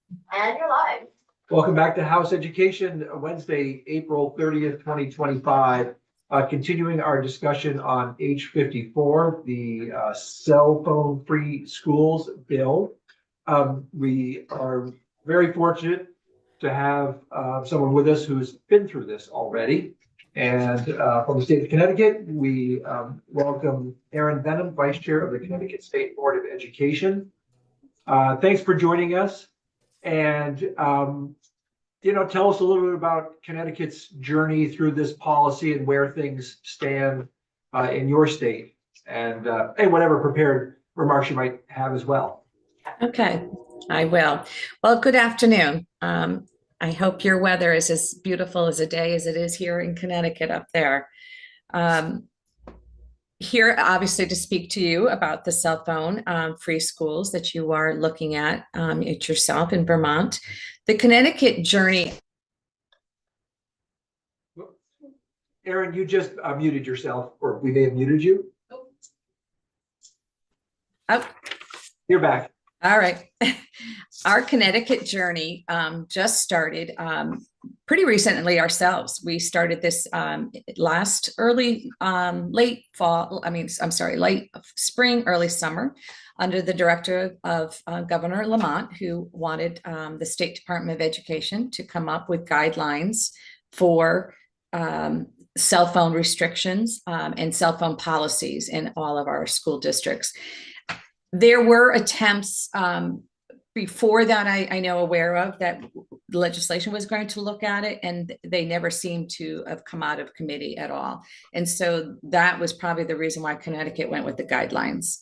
And you're live. Welcome back to House Education, Wednesday, April 30th, 2025. Continuing our discussion on H54, the cell phone free schools bill. We are very fortunate to have someone with us who's been through this already. And from the state of Connecticut, we welcome Erin Benham, Vice Chair of the Connecticut State Board of Education. Thanks for joining us. And, tell us a little bit about Connecticut's journey through this policy and where things stand in your state, and whatever prepared remarks you might have as well. Okay, I will. Well, good afternoon. I hope your weather is as beautiful as a day as it is here in Connecticut up there. Here, obviously, to speak to you about the cell phone free schools that you are looking at it yourself in Vermont. The Connecticut journey. Erin, you just muted yourself, or we may have muted you. Oh, you're back. All right. Our Connecticut journey just started pretty recently ourselves. We started this late spring, early summer, under the director of Governor Lamont, who wanted the State Department of Education to come up with guidelines for cell phone restrictions and cell phone policies in all of our school districts. There were attempts before that I know aware of that legislation was going to look at it, and they never seemed to have come out of committee at all. And so that was probably the reason why Connecticut went with the guidelines.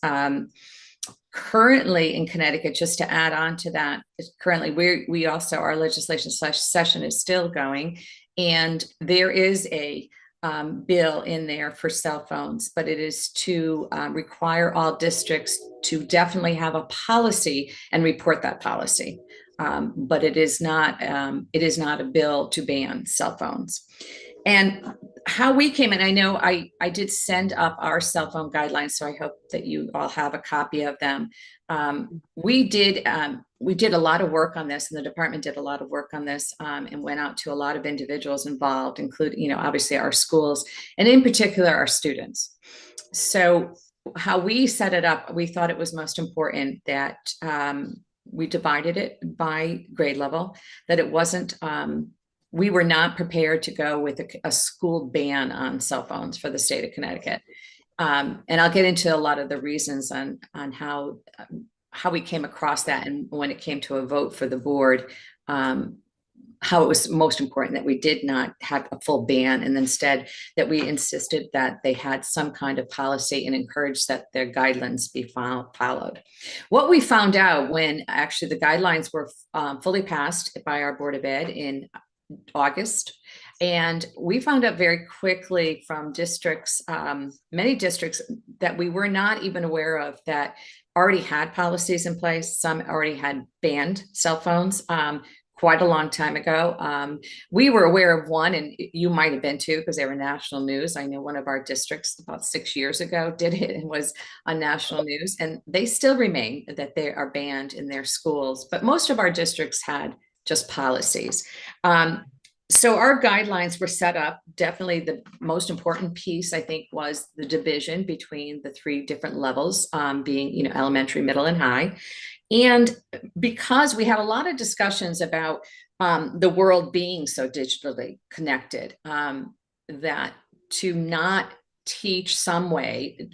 Currently in Connecticut, just to add on to that, currently we also, our legislation session is still going, and there is a bill in there for cell phones, but it is to require all districts to definitely have a policy and report that policy. But it is not a bill to ban cell phones. And how we came in, I know I did send up our cell phone guidelines, so I hope that you all have a copy of them. We did a lot of work on this, and the department did a lot of work on this, and went out to a lot of individuals involved, including, obviously our schools, and in particular our students. So how we set it up, we thought it was most important that we divided it by grade level, that it wasn't, we were not prepared to go with a school ban on cell phones for the state of Connecticut. And I'll get into a lot of the reasons on how we came across that, and when it came to a vote for the board, how it was most important that we did not have a full ban, and instead that we insisted that they had some kind of policy and encouraged that their guidelines be followed. What we found out when actually the guidelines were fully passed by our Board of Ed in August, and we found out very quickly from districts, many districts, that we were not even aware of that already had policies in place. Some already had banned cell phones quite a long time ago. We were aware of one, and you might have been too, because they were national news. I know one of our districts about 6 years ago did it and was on national news, and they still remain that they are banned in their schools. But most of our districts had just policies. So our guidelines were set up. Definitely the most important piece, I think, was the division between the three different levels, being, elementary, middle, and high. And because we had a lot of discussions about the world being so digitally connected, that to not teach some way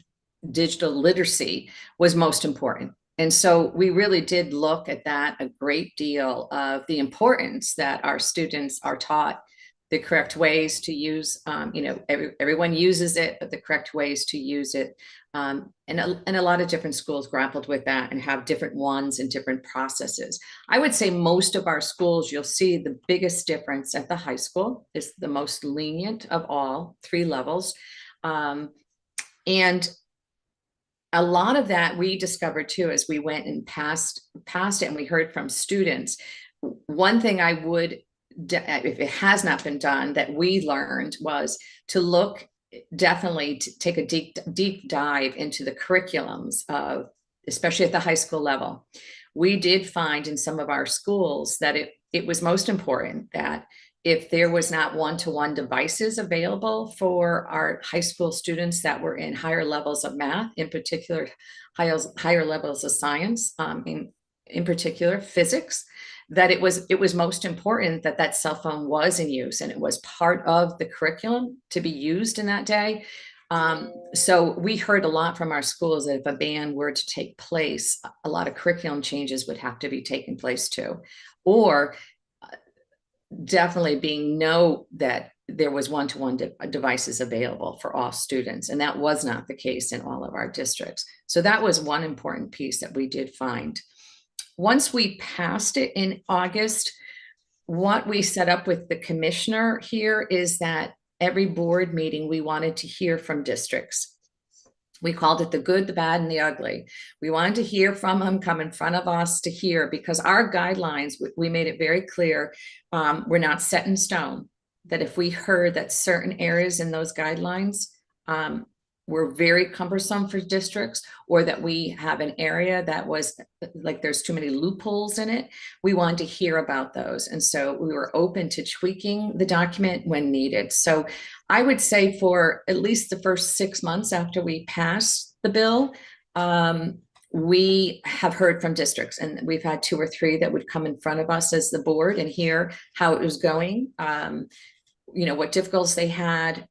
digital literacy was most important. And so we really did look at that a great deal, of the importance that our students are taught the correct ways to use, everyone uses it, but the correct ways to use it. And a lot of different schools grappled with that and have different ones and different processes. I would say most of our schools, you'll see the biggest difference at the high school is the most lenient of all three levels. And a lot of that we discovered too as we went and passed it, and we heard from students. One thing I would, if it has not been done, that we learned was to look, definitely to take a deep dive into the curriculums of, especially at the high school level. we did find in some of our schools that it was most important that if there was not one-to-one devices available for our high school students that were in higher levels of math, in particular, higher levels of science, in particular physics, that it was most important that that cell phone was in use and it was part of the curriculum to be used in that day. So we heard a lot from our schools that if a ban were to take place, a lot of curriculum changes would have to be taking place too, or definitely that there was one-to-one devices available for all students, and that was not the case in all of our districts. So that was one important piece that we did find. Once we passed it in August, what we set up with the commissioner here is that every board meeting, we wanted to hear from districts. We called it the good, the bad, and the ugly. We wanted to hear from them, come in front of us to hear, because our guidelines, we made it very clear, we're not set in stone, that if we heard that certain areas in those guidelines were very cumbersome for districts, or that we have an area that was like there's too many loopholes in it, we wanted to hear about those. And so we were open to tweaking the document when needed. So I would say for at least the first 6 months after we passed the bill, we have heard from districts, and we've had 2 or 3 that would come in front of us as the board and hear how it was going. What difficulties they had.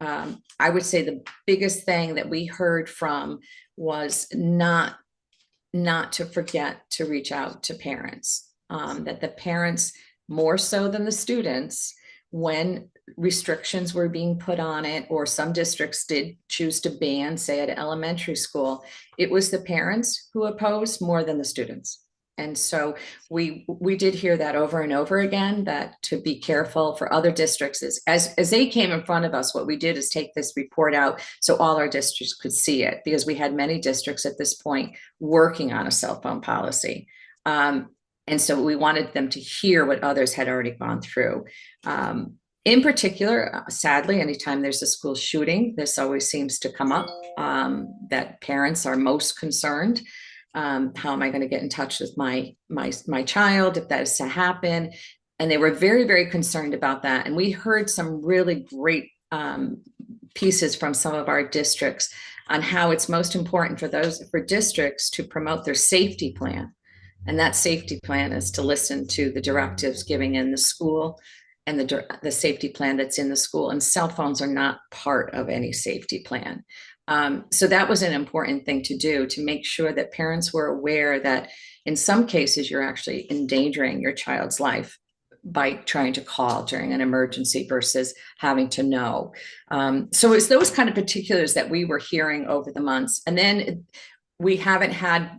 I would say the biggest thing that we heard from was not to forget to reach out to parents, that the parents, more so than the students, when restrictions were being put on it, or some districts did choose to ban, say at elementary school, it was the parents who opposed more than the students. And so we did hear that over and over again, that to be careful for other districts is as they came in front of us, what we did is take this report out so all our districts could see it, because we had many districts at this point working on a cell phone policy. And so we wanted them to hear what others had already gone through. In particular, sadly, anytime there's a school shooting, this always seems to come up, that parents are most concerned. How am I going to get in touch with my child if that is to happen? And they were very, very concerned about that. And we heard some really great pieces from some of our districts on how it's most important for districts to promote their safety plan. And that safety plan is to listen to the directives given in the school and the safety plan that's in the school. And cell phones are not part of any safety plan. So that was an important thing to do, to make sure that parents were aware that in some cases you're actually endangering your child's life by trying to call during an emergency versus having to know. So it's those kind of particulars that we were hearing over the months. And then we haven't had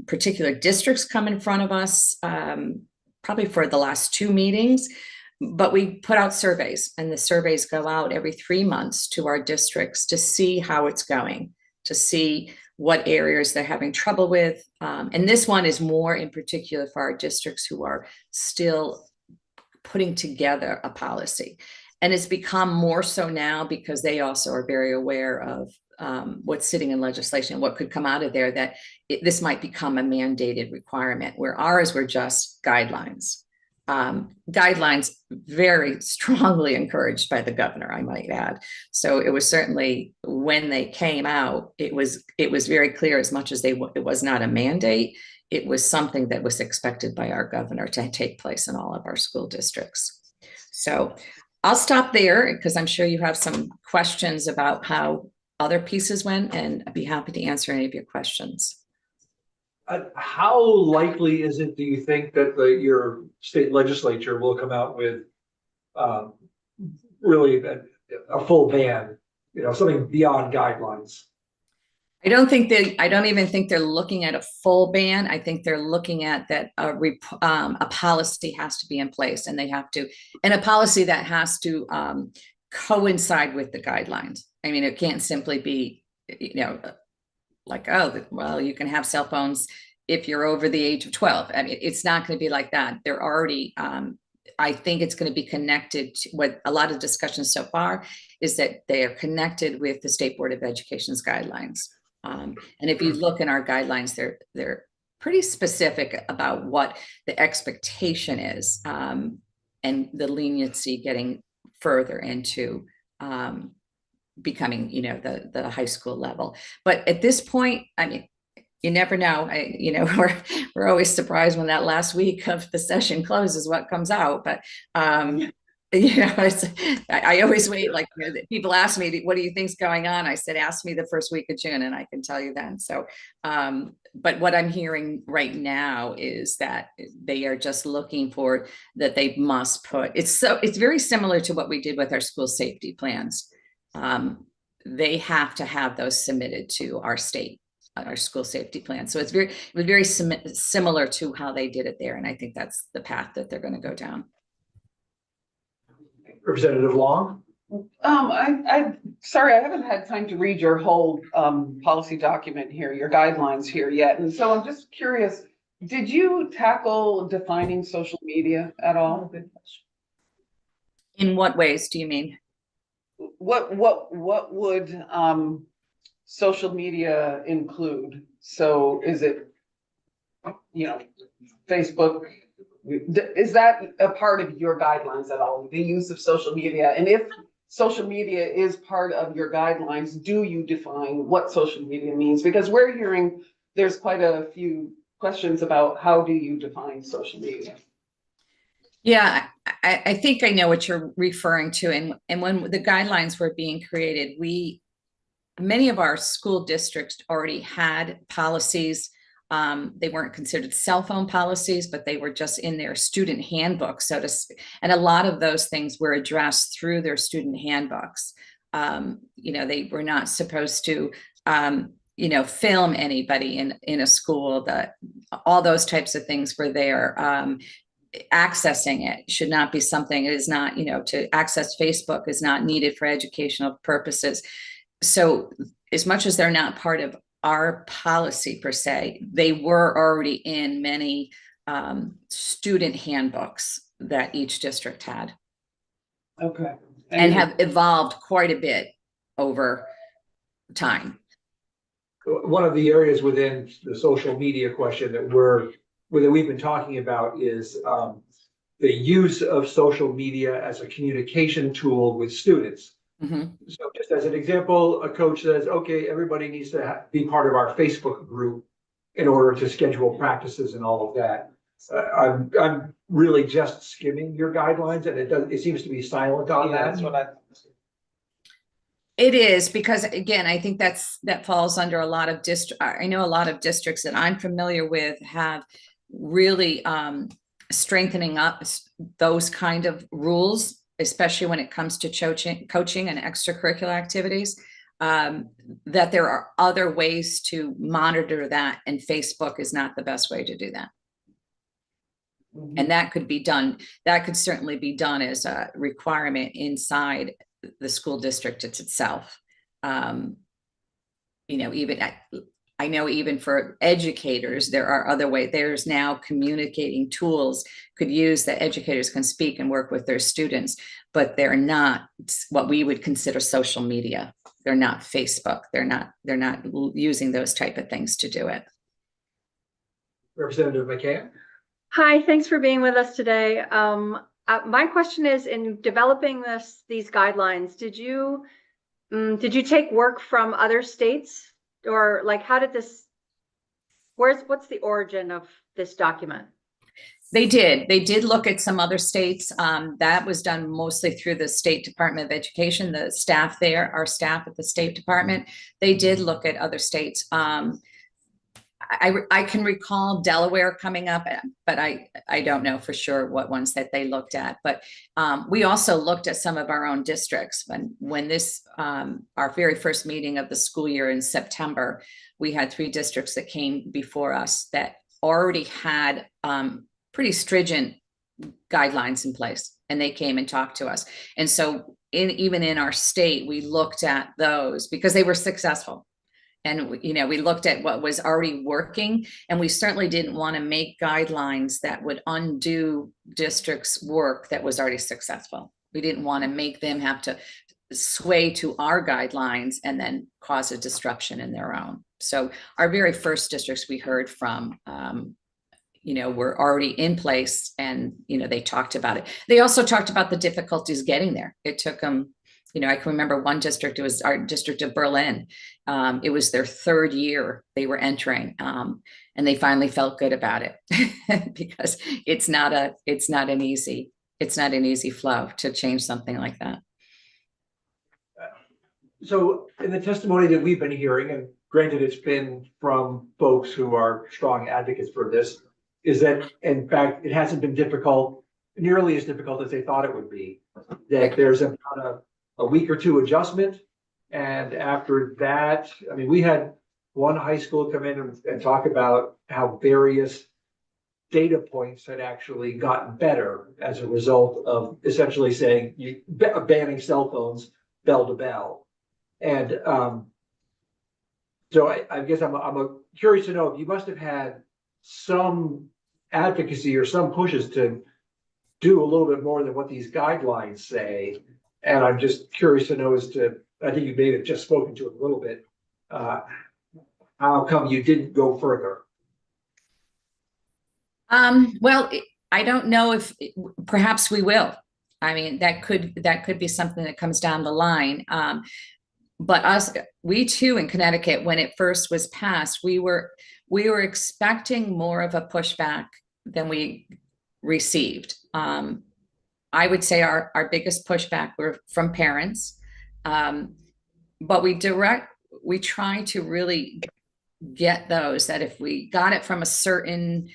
particular districts come in front of us probably for the last 2 meetings. But we put out surveys, and the surveys go out every 3 months to our districts to see how it's going, to see what areas they're having trouble with. And this one is more in particular for our districts who are still putting together a policy. And it's become more so now because they also are very aware of what's sitting in legislation and what could come out of there, that this might become a mandated requirement, where ours were just guidelines. Guidelines very strongly encouraged by the governor, I might add. So it was certainly, when they came out, it was very clear, as much as it was not a mandate, it was something that was expected by our governor to take place in all of our school districts. So I'll stop there, because I'm sure you have some questions about how other pieces went, and I'd be happy to answer any of your questions. How likely is it, do you think, that your state legislature will come out with really a full ban, something beyond guidelines? I don't even think they're looking at a full ban. I think they're looking at that a policy has to be in place, and a policy that has to coincide with the guidelines. I mean, it can't simply be, like, oh, well, you can have cell phones if you're over the age of 12. I mean, it's not going to be like that. They're already, I think it's going to be connected to what a lot of discussions so far is, that they are connected with the State Board of Education's guidelines. And if you look in our guidelines, they're pretty specific about what the expectation is, and the leniency getting further into becoming, the high school level. But at this point, I mean, you never know. We're always surprised when that last week of the session closes, what comes out. But I always wait. Like, people ask me, "What do you think's going on?" I said, "Ask me the first week of June, and I can tell you then." So, but what I'm hearing right now is that they are just looking for that they must put. It's very similar to what we did with our school safety plans. They have to have those submitted to our state, our school safety plan. So it was very similar to how they did it there. And I think that's the path that they're going to go down. Representative Long? Sorry, I haven't had time to read your whole policy document here, your guidelines here yet. And so I'm just curious, did you tackle defining social media at all? In what ways do you mean? What would social media include? So is it, Facebook? Is that a part of your guidelines at all, the use of social media? And if social media is part of your guidelines, do you define what social media means? Because we're hearing there's quite a few questions about how do you define social media? Yeah, I think I know what you're referring to. And when the guidelines were being created, many of our school districts already had policies. They weren't considered cell phone policies, but they were just in their student handbook, so to speak. And a lot of those things were addressed through their student handbooks. They were not supposed to, film anybody in a school. That all those types of things were there. Accessing it should not be something. It is not, to access Facebook is not needed for educational purposes. So as much as they're not part of our policy per se, they were already in many student handbooks that each district had. Okay. And have evolved quite a bit over time. One of the areas within the social media question that we've been talking about is the use of social media as a communication tool with students. Mm-hmm. So just as an example, a coach says, okay, everybody needs to be part of our Facebook group in order to schedule practices and all of that. I'm really just skimming your guidelines, and it seems to be silent on that. That's what It is, because again, I think that falls under a lot of I know a lot of districts that I'm familiar with have really strengthening up those kind of rules, especially when it comes to coaching and extracurricular activities, that there are other ways to monitor that, and Facebook is not the best way to do that. Mm-hmm. And that could certainly be done as a requirement inside the school district itself. I know even for educators, there are other ways. There's now communicating tools could use that educators can speak and work with their students, but they're not what we would consider social media. They're not Facebook. They're not using those type of things to do it. Representative McCann. Hi, thanks for being with us today. My question is, in developing these guidelines, did you take work from other states? Or like, how did what's the origin of this document? They did look at some other states. That was done mostly through the State Department of Education, the staff there, our staff at the State Department. They did look at other states. I can recall Delaware coming up, but I don't know for sure what ones that they looked at. But we also looked at some of our own districts. When this, our very first meeting of the school year in September, we had 3 districts that came before us that already had pretty stringent guidelines in place, and they came and talked to us. And so even in our state, we looked at those because they were successful. And, we looked at what was already working, and we certainly didn't want to make guidelines that would undo districts' work that was already successful. We didn't want to make them have to sway to our guidelines and then cause a disruption in their own. So our very first districts we heard from, were already in place, and, they talked about it. They also talked about the difficulties getting there. It took them, I can remember one district, it was our district of Berlin. It was their third year they were entering, and they finally felt good about it because it's not an easy flow to change something like that. So in the testimony that we've been hearing, and granted it's been from folks who are strong advocates for this, is that in fact, it hasn't been nearly as difficult as they thought it would be. That there's about a week or two adjustment. And after that, I mean, we had one high school come in and talk about how various data points had actually gotten better as a result of essentially saying banning cell phones bell to bell. And so I guess I'm curious to know if you must have had some advocacy or some pushes to do a little bit more than what these guidelines say. And I'm just curious to know I think you may have just spoken to it a little bit, how come you didn't go further? Well, I don't know if perhaps we will. I mean, that could be something that comes down the line. But we too in Connecticut, when it first was passed, we were expecting more of a pushback than we received. I would say our biggest pushback were from parents, but we try to really get those that if we got it from a certain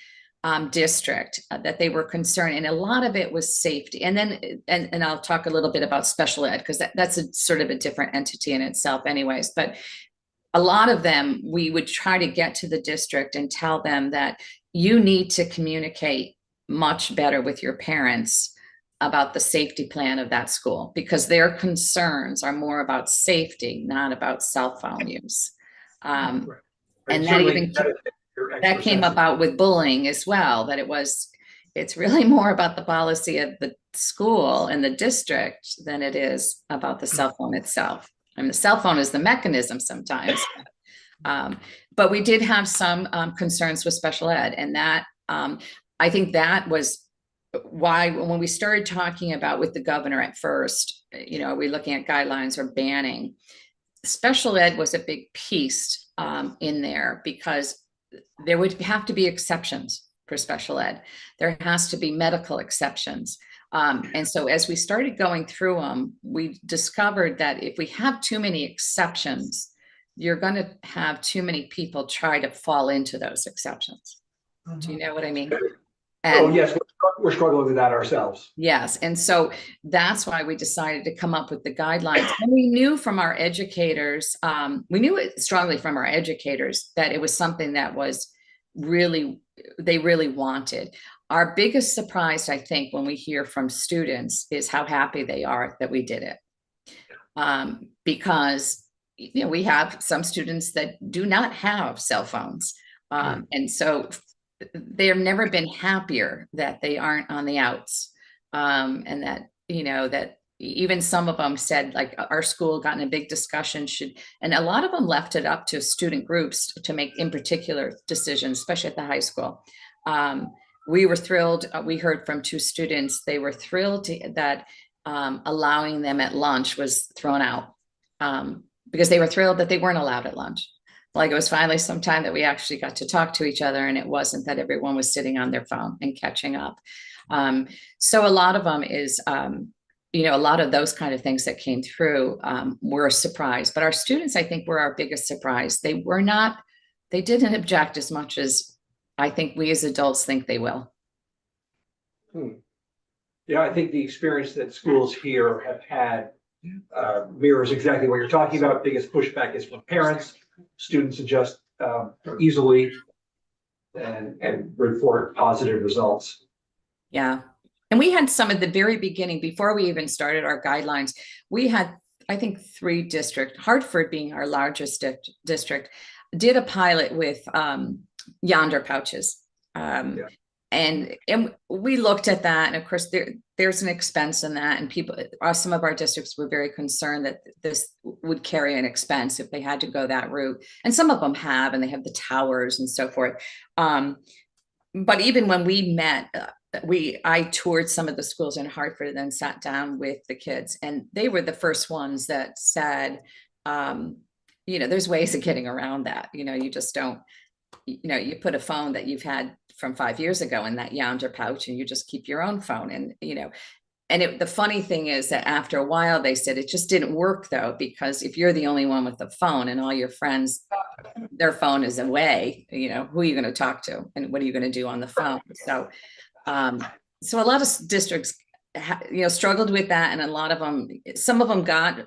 district that they were concerned, and a lot of it was safety. And then, and I'll talk a little bit about special ed, because that's a sort of a different entity in itself anyways. But a lot of them, we would try to get to the district and tell them that you need to communicate much better with your parents about the safety plan of that school, because their concerns are more about safety, not about cell phone use. And that came about with bullying as well, that it's really more about the policy of the school and the district than it is about the cell phone itself. And the cell phone is the mechanism sometimes. But we did have some concerns with special ed, and that I think that was why when we started talking about with the governor at first, are we looking at guidelines or banning? Special ed was a big piece in there, because there would have to be exceptions for special ed. There has to be medical exceptions. And so as we started going through them, we discovered that if we have too many exceptions, you're going to have too many people try to fall into those exceptions. Do you know what I mean? And, yes, we're struggling with that ourselves. Yes. And so that's why we decided to come up with the guidelines. And we knew from our educators, we knew it strongly from our educators that it was something that was they really wanted. Our biggest surprise, I think, when we hear from students is how happy they are that we did it. Because, we have some students that do not have cell phones. And so they've never been happier that they aren't on the outs. And that, that even some of them said, like, our school got in a big discussion and a lot of them left it up to student groups to make in particular decisions, especially at the high school. We were thrilled. We heard from 2 students. They were thrilled that allowing them at lunch was thrown out because they were thrilled that they weren't allowed at lunch. Like, it was finally some time that we actually got to talk to each other, and it wasn't that everyone was sitting on their phone and catching up. So a lot of them is, a lot of those kind of things that came through were a surprise. But our students, I think, were our biggest surprise. They didn't object as much as I think we as adults think they will. Yeah, I think the experience that schools here have had mirrors exactly what you're talking about. Biggest pushback is from parents. Students adjust easily and report positive results. Yeah. And we had some at the very beginning, before we even started our guidelines, we had, I think, 3 districts, Hartford being our largest district, did a pilot with Yonder pouches. And and we looked at that, and of course there's an expense in that, and people, some of our districts were very concerned that this would carry an expense if they had to go that route, and some of them have, and they have the towers and so forth. But even when we met, I toured some of the schools in Hartford and then sat down with the kids, and they were the first ones that said, there's ways of getting around that. You just don't, you put a phone that you've had from 5 years ago in that yonder pouch, and you just keep your own phone. And, the funny thing is that after a while, they said it just didn't work though, because if you're the only one with the phone and all your friends, their phone is away, who are you going to talk to and what are you going to do on the phone? So a lot of districts, struggled with that. And a lot of them, some of them got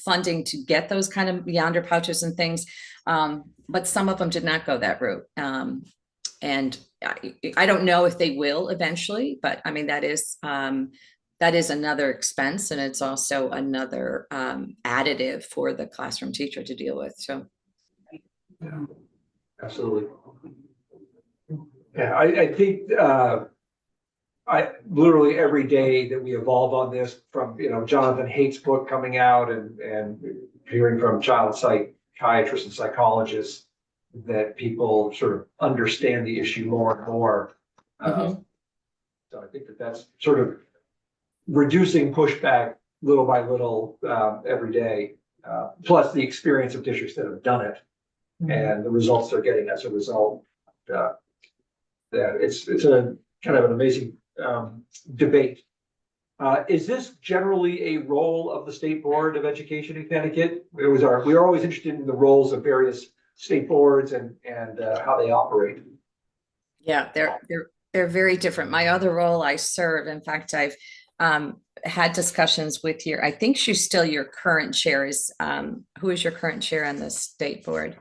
funding to get those kind of yonder pouches and things. But some of them did not go that route. And I don't know if they will eventually, but I mean, that is another expense, and it's also another additive for the classroom teacher to deal with. So. Yeah, absolutely. Yeah, I think literally every day that we evolve on this, from Jonathan Haidt's book coming out and hearing from child psychiatrists and psychologists, that people sort of understand the issue more and more. So I think that's sort of reducing pushback little by little every day, plus the experience of districts that have done it and the results they're getting as a result. It's a kind of an amazing debate. Is this generally a role of the State Board of Education in Connecticut? We are always interested in the roles of various state boards and how they operate. Yeah, they're very different. My other role I serve, in fact, I've had discussions with I think she's still your current chair. Who is your current chair on the State Board?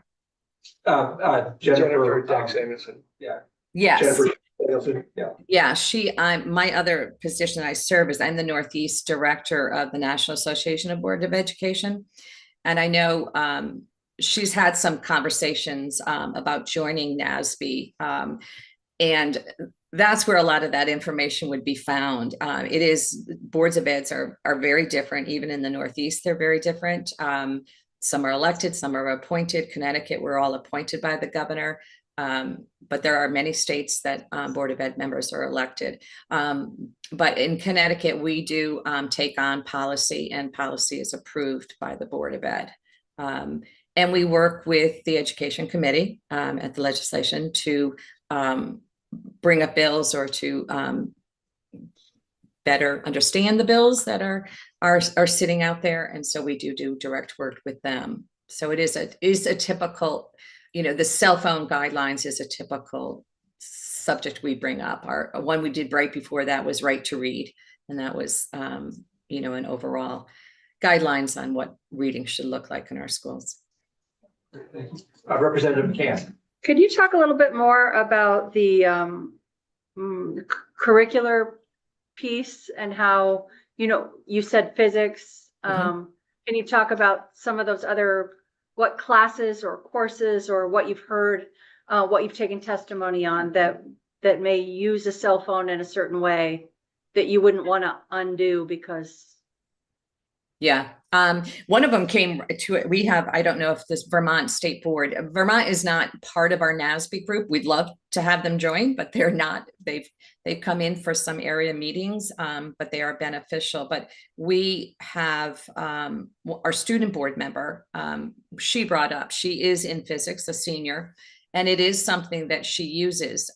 Jennifer Dax Amundson. Yeah. Yes. Jennifer Amundson. Yeah. Yeah. My other position I serve is I'm the Northeast Director of the National Association of Board of Education. And I know she's had some conversations about joining NASB. And that's where a lot of that information would be found. It is, boards of eds are very different. Even in the Northeast, they're very different. Some are elected, some are appointed. Connecticut, we're all appointed by the governor. But there are many states that Board of Ed members are elected. But in Connecticut, we do take on policy, and policy is approved by the Board of Ed. And we work with the Education Committee at the legislation to bring up bills or to better understand the bills that are sitting out there. And so we do direct work with them. So it is a typical, the cell phone guidelines is a typical subject we bring up. Our one we did right before that was right to read. And that was, an overall guidelines on what reading should look like in our schools. Representative McCann. Could you talk a little bit more about the curricular piece and how, you said physics. Can you talk about some of those other, what classes or courses or what you've heard, what you've taken testimony on that may use a cell phone in a certain way that you wouldn't want to undo because. Yeah. One of them came to it. We have, I don't know if this Vermont State Board, Vermont is not part of our NASB group. We'd love to have them join, but they're not. They've come in for some area meetings, but they are beneficial. But we have our student board member, she brought up, she is in physics, a senior, and it is something that she uses.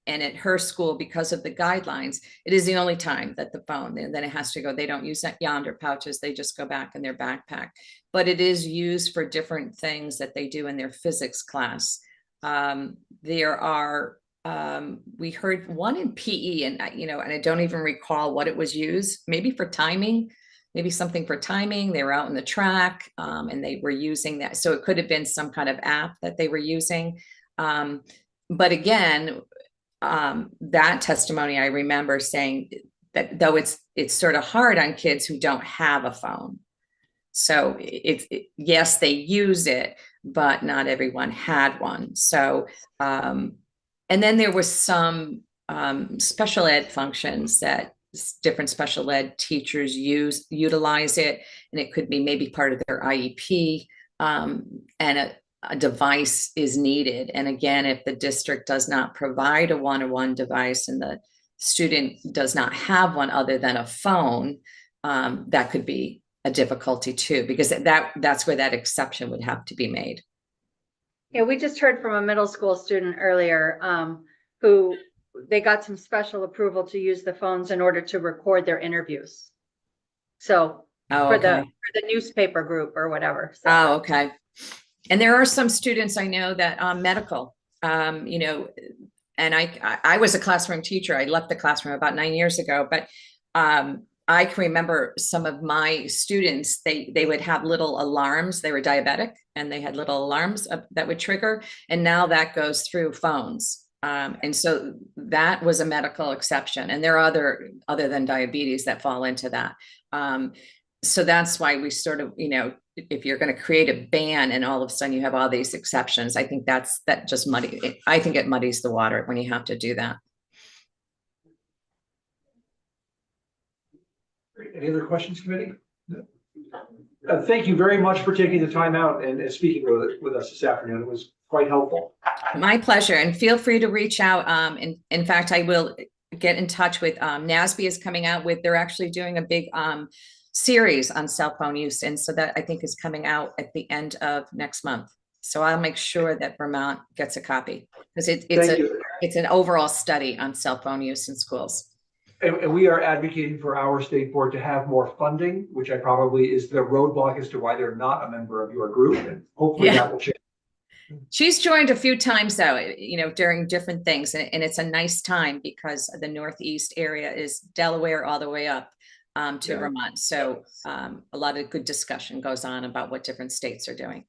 And at her school, because of the guidelines, it is the only time that the phone, and then it has to go, they don't use that yonder pouches, they just go back in their backpack. But it is used for different things that they do in their physics class. There are, we heard one in PE, and and I don't even recall what it was used, maybe for timing, maybe something for timing. They were out in the track and they were using that. So it could have been some kind of app that they were using. But again, that testimony, I remember saying that though it's sort of hard on kids who don't have a phone. So yes, they use it, but not everyone had one. So, and then there was some special ed functions that different special ed teachers utilize it, and it could be maybe part of their IEP, and a device is needed. And again, if the district does not provide a one-on-one device and the student does not have one other than a phone, that could be a difficulty too, because that's where that exception would have to be made. Yeah, we just heard from a middle school student earlier, who they got some special approval to use the phones in order to record their interviews. So Oh, for okay. the newspaper group or whatever. So. Oh, okay. And there are some students I know that medical, you know, and I was a classroom teacher. I left the classroom about 9 years ago, but I can remember some of my students, they would have little alarms. They were diabetic and they had little alarms that would trigger. And now that goes through phones. And so that was a medical exception. And there are other than diabetes that fall into that. So that's why we sort of, you know, if you're going to create a ban and all of a sudden you have all these exceptions, I think that just I think it muddies the water when you have to do that. Any other questions, committee? No. Thank you very much for taking the time out and speaking with us this afternoon. It was quite helpful. My pleasure. And feel free to reach out. In fact, I will get in touch with NASB is coming out with, they're actually doing a big series on cell phone use. And so that I think is coming out at the end of next month. So I'll make sure that Vermont gets a copy because it's an overall study on cell phone use in schools. And we are advocating for our state board to have more funding, which I probably is the roadblock as to why they're not a member of your group. And hopefully that will change. She's joined a few times though, you know, during different things. And it's a nice time because the Northeast area is Delaware all the way up to Vermont. So a lot of good discussion goes on about what different states are doing.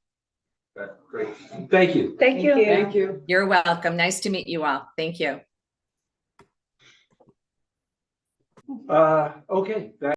Great. Thank you. Thank you. Thank you. You're welcome. Nice to meet you all. Thank you. Okay.